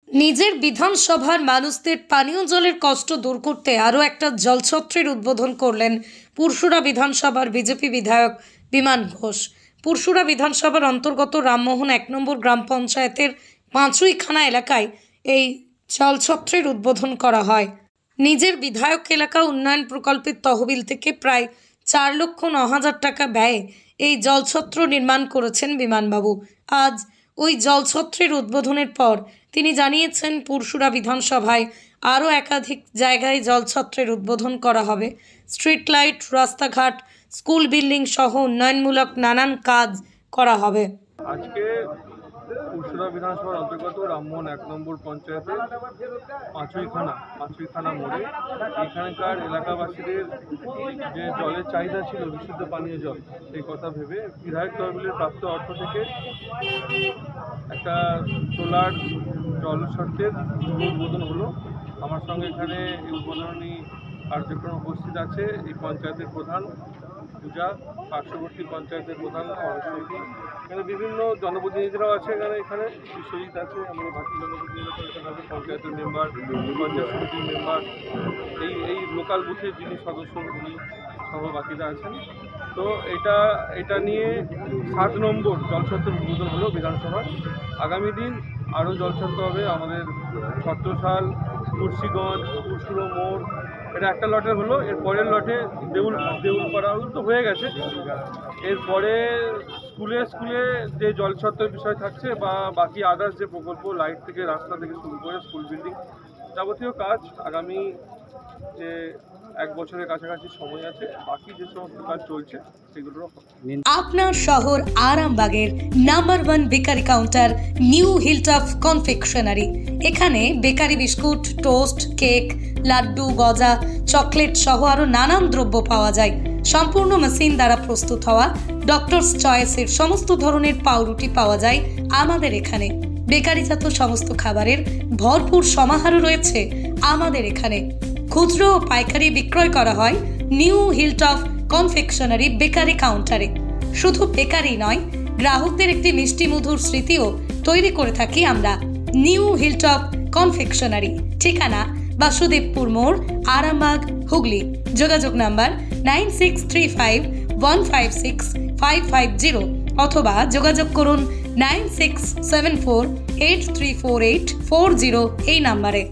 নিজের বিধানসভার মানুষদের পানীয় জলের কষ্ট দূর করতে আরও একটা জলছত্রের উদ্বোধন করলেন পুরসুরা বিধানসভার বিজেপি বিধায়ক বিমান ঘোষ। পুরসুরা বিধানসভার অন্তর্গত রামমোহন ১ নম্বর গ্রাম পঞ্চায়েতের পাঁচুইখানা এলাকায় এই জলছত্রের উদ্বোধন করা হয়। নিজের বিধায়ক এলাকা উন্নয়ন প্রকল্পের তহবিল থেকে প্রায় ৪,০৯,০০০ টাকা ব্যয়ে এই জলছত্র নির্মাণ করেছেন বিমানবাবু। আজ ওই জলছত্রের উদ্বোধনের পর তিনি জানিয়েছেন, পুরসুরা বিধানসভায় আরও একাধিক জায়গায় জলছত্রের উদ্বোধন করা হবে। স্ট্রিট লাইট, রাস্তাঘাট, স্কুল বিল্ডিং সহ উন্নয়নমূলক নানান কাজ করা হবে। আজকে পুরসুরা বিধানসভার অন্তর্গত রামমোহন ১ নম্বর পঞ্চায়েতে পাঁচুইখানা মোড়ে এখানকার এলাকাবাসীদের যে জলের চাহিদা ছিল, বিশুদ্ধ পানীয় জল, সেই কথা ভেবে বিধায়ক তহবিলের প্রাপ্ত অর্থ থেকে একটা সোলার জলছত্রের উদ্বোধন হলো। আমার সঙ্গে এখানে এই উদ্বোধনী কার্যক্রম উপস্থিত আছে এই পঞ্চায়েতের প্রধান পূজা, পার্শ্ববর্তী পঞ্চায়েতের প্রধান সরস্বতী, এখানে বিভিন্ন জনপ্রতিনিধিরাও আছে। এখানে বিশ্বজিৎ আছে, আমাদের বাকি জনপ্রতিনিধিরা এখানে আছে, পঞ্চায়েতের মেম্বার, পঞ্চায়েত সমিতির মেম্বার, এই লোকাল বুথের যিনি সদস্য উনি সহ বাকিরা আছেন। তো এটা নিয়ে ৭ নম্বর জলছত্রের উদ্বোধন হলো বিধানসভার। আগামী দিন আরও জলছত্র হবে আমাদের ছত্রসাল, কুর্শিগঞ্জ, পুরসুরা মোড়, এটা একটা লটের হলো। এর পরের লটে দেউলপাড়া তো হয়ে গেছে। এরপরে স্কুলে যে জলছত্রের বিষয় থাকছে বা বাকি আদার্স যে প্রকল্প, লাইট থেকে রাস্তা থেকে শুরু করে স্কুল বিল্ডিং, যাবতীয় কাজ আগামী যে 1 বছরের কাছাকাছি সময় আছে, বাকি যে সমস্ত কাজ চলছে সেগুলো। আপনার শহর আরামবাগের number 1 bakery counter new hilltop confectionery. এখানে bakery biscuit, toast, cake, laddu, গজা, চকলেট সহ আরও নানান দ্রব্য পাওয়া যায়। সম্পূর্ণ মেশিন দ্বারা প্রস্তুত হওয়া ডক্টরস চয়েসের সমস্ত ধরনের পাউরুটি পাওয়া যায় আমাদের এখানে। বেকারিজাত সমস্ত খাবারের ভরপুর সমাহারও রয়েছে আমাদের এখানে। খুচরো ও পাইকারি বিক্রয় করা হয় নিউ হিলটপ কনফেকশনারি বেকারি কাউন্টারে। শুধু বেকারি নয়, গ্রাহকদের একটি মিষ্টি মধুর স্মৃতিও তৈরি করে থাকি আমরা। নিউ হিলটপ কনফেকশনারি, ঠিকানা বাসুদেবপুর মোড়, আরামবাগ, হুগলি। যোগাযোগ নাম্বার 9635156550 অথবা যোগাযোগ করুন 9674834840 এই নাম্বারে।